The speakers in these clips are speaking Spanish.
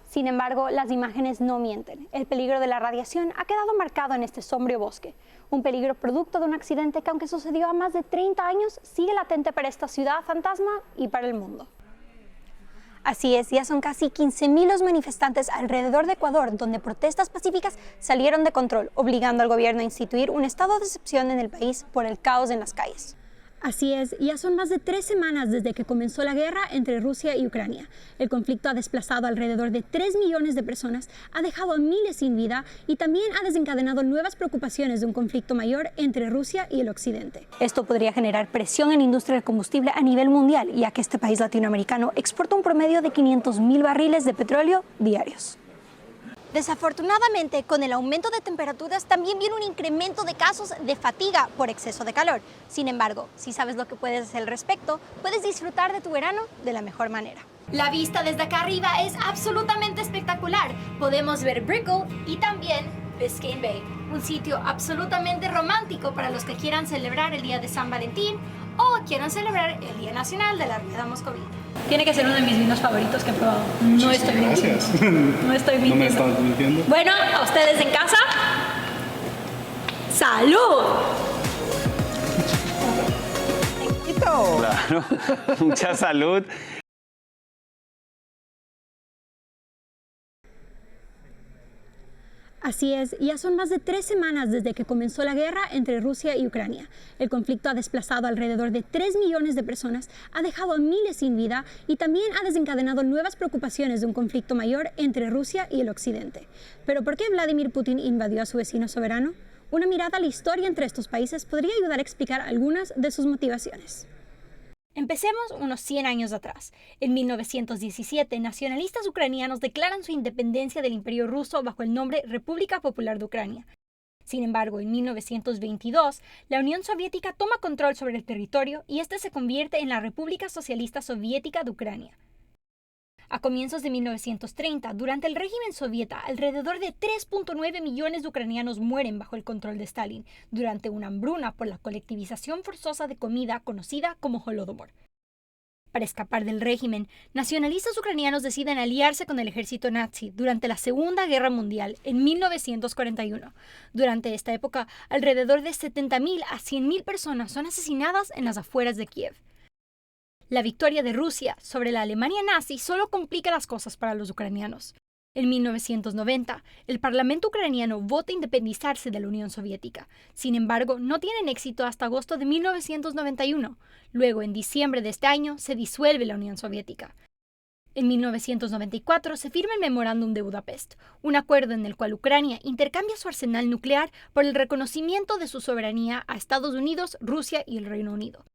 Sin embargo, las imágenes no mienten. El peligro de la radiación ha quedado marcado en este sombrío bosque. Un peligro producto de un accidente que, aunque sucedió a más de 30 años, sigue latente para esta ciudad fantasma y para el mundo. Así es, ya son casi 15.000 los manifestantes alrededor de Ecuador, donde protestas pacíficas salieron de control, obligando al gobierno a instituir un estado de excepción en el país por el caos en las calles. Así es, ya son más de 3 semanas desde que comenzó la guerra entre Rusia y Ucrania. El conflicto ha desplazado alrededor de 3 millones de personas, ha dejado a miles sin vida y también ha desencadenado nuevas preocupaciones de un conflicto mayor entre Rusia y el Occidente. Esto podría generar presión en la industria del combustible a nivel mundial, ya que este país latinoamericano exporta un promedio de 500.000 barriles de petróleo diarios. Desafortunadamente, con el aumento de temperaturas también viene un incremento de casos de fatiga por exceso de calor. Sin embargo, si sabes lo que puedes hacer al respecto, puedes disfrutar de tu verano de la mejor manera. La vista desde acá arriba es absolutamente espectacular. Podemos ver Brickell y también Biscayne Bay, un sitio absolutamente romántico para los que quieran celebrar el Día de San Valentín o quieran celebrar el Día Nacional de la Rueda Moscovita. Tiene que ser uno de mis vinos favoritos que he probado. No estoy mintiendo. Gracias. No estoy mintiendo. No me estás mintiendo. Bueno, a ustedes en casa, ¡salud! Claro, mucha salud. Así es, ya son más de 3 semanas desde que comenzó la guerra entre Rusia y Ucrania. El conflicto ha desplazado alrededor de 3 millones de personas, ha dejado a miles sin vida y también ha desencadenado nuevas preocupaciones de un conflicto mayor entre Rusia y el Occidente. ¿Pero por qué Vladimir Putin invadió a su vecino soberano? Una mirada a la historia entre estos países podría ayudar a explicar algunas de sus motivaciones. Empecemos unos 100 años atrás. En 1917, nacionalistas ucranianos declaran su independencia del Imperio Ruso bajo el nombre República Popular de Ucrania. Sin embargo, en 1922, la Unión Soviética toma control sobre el territorio y este se convierte en la República Socialista Soviética de Ucrania. A comienzos de 1930, durante el régimen soviético, alrededor de 3.9 millones de ucranianos mueren bajo el control de Stalin durante una hambruna por la colectivización forzosa de comida conocida como Holodomor. Para escapar del régimen, nacionalistas ucranianos deciden aliarse con el ejército nazi durante la Segunda Guerra Mundial en 1941. Durante esta época, alrededor de 70.000 a 100.000 personas son asesinadas en las afueras de Kiev. La victoria de Rusia sobre la Alemania nazi solo complica las cosas para los ucranianos. En 1990, el Parlamento ucraniano vota independizarse de la Unión Soviética. Sin embargo, no tienen éxito hasta agosto de 1991. Luego, en diciembre de este año, se disuelve la Unión Soviética. En 1994 se firma el Memorándum de Budapest, un acuerdo en el cual Ucrania intercambia su arsenal nuclear por el reconocimiento de su soberanía a Estados Unidos, Rusia y el Reino Unido.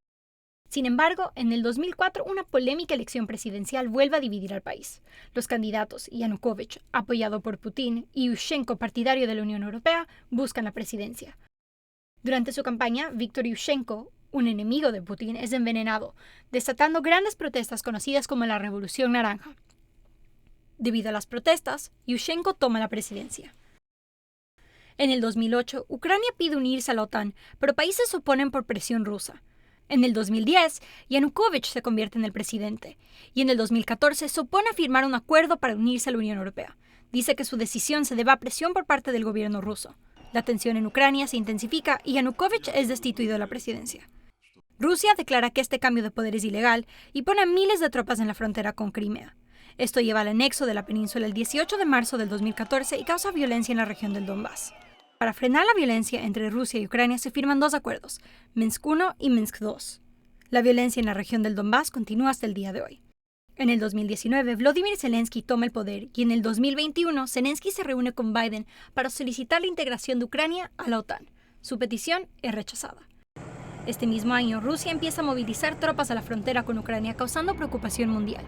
Sin embargo, en el 2004, una polémica elección presidencial vuelve a dividir al país. Los candidatos Yanukovych, apoyado por Putin, y Yushchenko, partidario de la Unión Europea, buscan la presidencia. Durante su campaña, Viktor Yushchenko, un enemigo de Putin, es envenenado, desatando grandes protestas conocidas como la Revolución Naranja. Debido a las protestas, Yushchenko toma la presidencia. En el 2008, Ucrania pide unirse a la OTAN, pero países se oponen por presión rusa. En el 2010, Yanukovych se convierte en el presidente, y en el 2014 se opone a firmar un acuerdo para unirse a la Unión Europea. Dice que su decisión se debe a presión por parte del gobierno ruso. La tensión en Ucrania se intensifica y Yanukovych es destituido de la presidencia. Rusia declara que este cambio de poder es ilegal y pone a miles de tropas en la frontera con Crimea. Esto lleva al anexo de la península el 18 de marzo del 2014 y causa violencia en la región del Donbass. Para frenar la violencia entre Rusia y Ucrania se firman 2 acuerdos, Minsk I y Minsk II. La violencia en la región del Donbass continúa hasta el día de hoy. En el 2019, Volodymyr Zelensky toma el poder y en el 2021, Zelensky se reúne con Biden para solicitar la integración de Ucrania a la OTAN. Su petición es rechazada. Este mismo año, Rusia empieza a movilizar tropas a la frontera con Ucrania, causando preocupación mundial.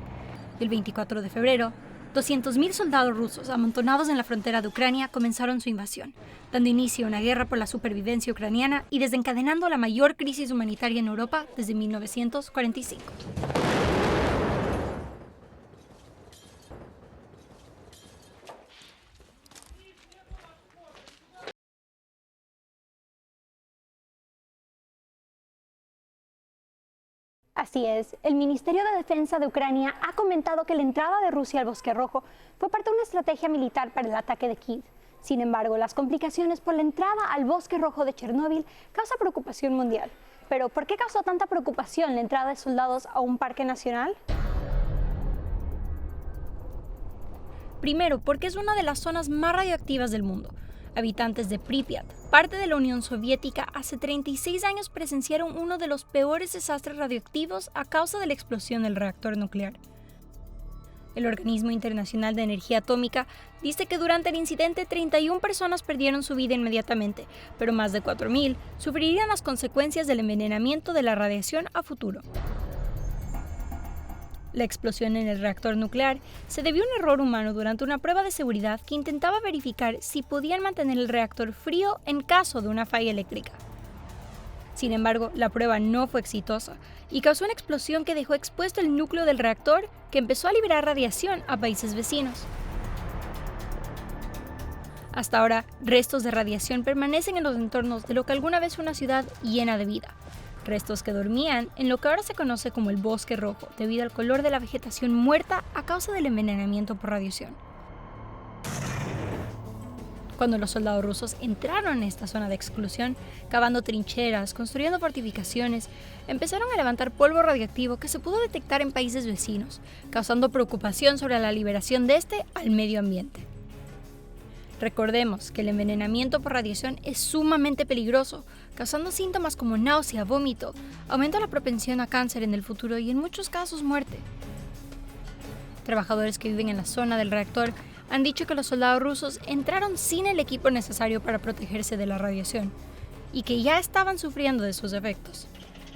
El 24 de febrero, 200.000 soldados rusos amontonados en la frontera de Ucrania comenzaron su invasión, dando inicio a una guerra por la supervivencia ucraniana y desencadenando la mayor crisis humanitaria en Europa desde 1945. Así es, el Ministerio de Defensa de Ucrania ha comentado que la entrada de Rusia al Bosque Rojo fue parte de una estrategia militar para el ataque de Kiev. Sin embargo, las complicaciones por la entrada al Bosque Rojo de Chernóbil causan preocupación mundial. Pero, ¿por qué causó tanta preocupación la entrada de soldados a un parque nacional? Primero, porque es una de las zonas más radioactivas del mundo. Habitantes de Pripyat, parte de la Unión Soviética, hace 36 años presenciaron uno de los peores desastres radioactivos a causa de la explosión del reactor nuclear. El Organismo Internacional de Energía Atómica dice que durante el incidente 31 personas perdieron su vida inmediatamente, pero más de 4.000 sufrirían las consecuencias del envenenamiento de la radiación a futuro. La explosión en el reactor nuclear se debió a un error humano durante una prueba de seguridad que intentaba verificar si podían mantener el reactor frío en caso de una falla eléctrica. Sin embargo, la prueba no fue exitosa y causó una explosión que dejó expuesto el núcleo del reactor, que empezó a liberar radiación a países vecinos. Hasta ahora, restos de radiación permanecen en los entornos de lo que alguna vez fue una ciudad llena de vida. Restos que dormían en lo que ahora se conoce como el Bosque Rojo, debido al color de la vegetación muerta a causa del envenenamiento por radiación. Cuando los soldados rusos entraron en esta zona de exclusión, cavando trincheras, construyendo fortificaciones, empezaron a levantar polvo radioactivo que se pudo detectar en países vecinos, causando preocupación sobre la liberación de este al medio ambiente. Recordemos que el envenenamiento por radiación es sumamente peligroso, causando síntomas como náusea, vómito, aumenta la propensión a cáncer en el futuro y en muchos casos muerte. Trabajadores que viven en la zona del reactor han dicho que los soldados rusos entraron sin el equipo necesario para protegerse de la radiación y que ya estaban sufriendo de sus efectos.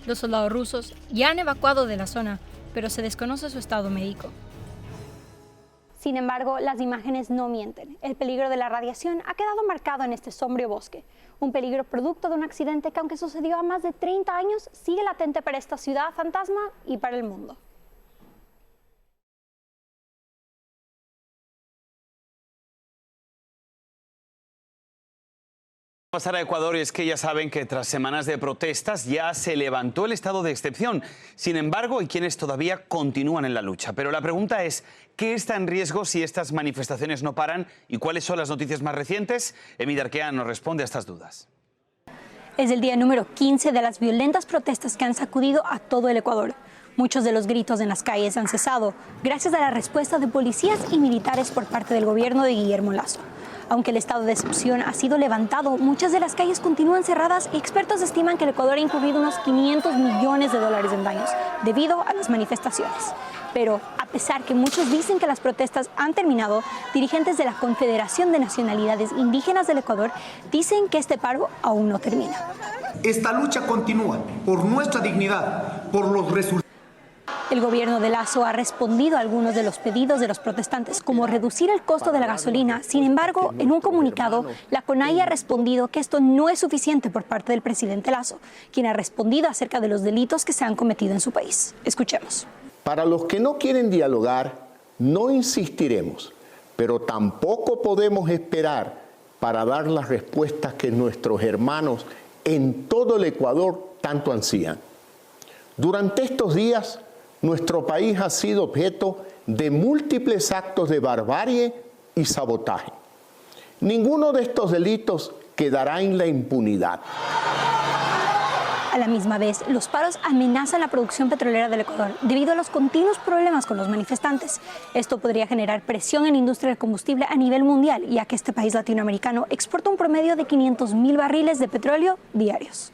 Los soldados rusos ya han evacuado de la zona, pero se desconoce su estado médico. Sin embargo, las imágenes no mienten. El peligro de la radiación ha quedado marcado en este sombrío bosque. Un peligro producto de un accidente que, aunque sucedió a más de 30 años, sigue latente para esta ciudad fantasma y para el mundo. Pasar a Ecuador, y es que ya saben que tras semanas de protestas ya se levantó el estado de excepción. Sin embargo, hay quienes todavía continúan en la lucha. Pero la pregunta es, ¿qué está en riesgo si estas manifestaciones no paran? ¿Y cuáles son las noticias más recientes? Emi Darquea nos responde a estas dudas. Es el día número 15 de las violentas protestas que han sacudido a todo el Ecuador. Muchos de los gritos en las calles han cesado gracias a la respuesta de policías y militares por parte del gobierno de Guillermo Lasso. Aunque el estado de excepción ha sido levantado, muchas de las calles continúan cerradas y expertos estiman que el Ecuador ha incurrido unos $500 millones en daños debido a las manifestaciones. Pero, a pesar que muchos dicen que las protestas han terminado, dirigentes de la Confederación de Nacionalidades Indígenas del Ecuador dicen que este paro aún no termina. Esta lucha continúa por nuestra dignidad, por los resultados. El gobierno de Lasso ha respondido a algunos de los pedidos de los protestantes, como reducir el costo de la gasolina. Sin embargo, en un comunicado, la CONAIE ha respondido que esto no es suficiente por parte del presidente Lasso, quien ha respondido acerca de los delitos que se han cometido en su país. Escuchemos. Para los que no quieren dialogar, no insistiremos, pero tampoco podemos esperar para dar las respuestas que nuestros hermanos en todo el Ecuador tanto ansían. Durante estos días, nuestro país ha sido objeto de múltiples actos de barbarie y sabotaje. Ninguno de estos delitos quedará en la impunidad. A la misma vez, los paros amenazan la producción petrolera del Ecuador debido a los continuos problemas con los manifestantes. Esto podría generar presión en la industria del combustible a nivel mundial, ya que este país latinoamericano exporta un promedio de 500.000 barriles de petróleo diarios.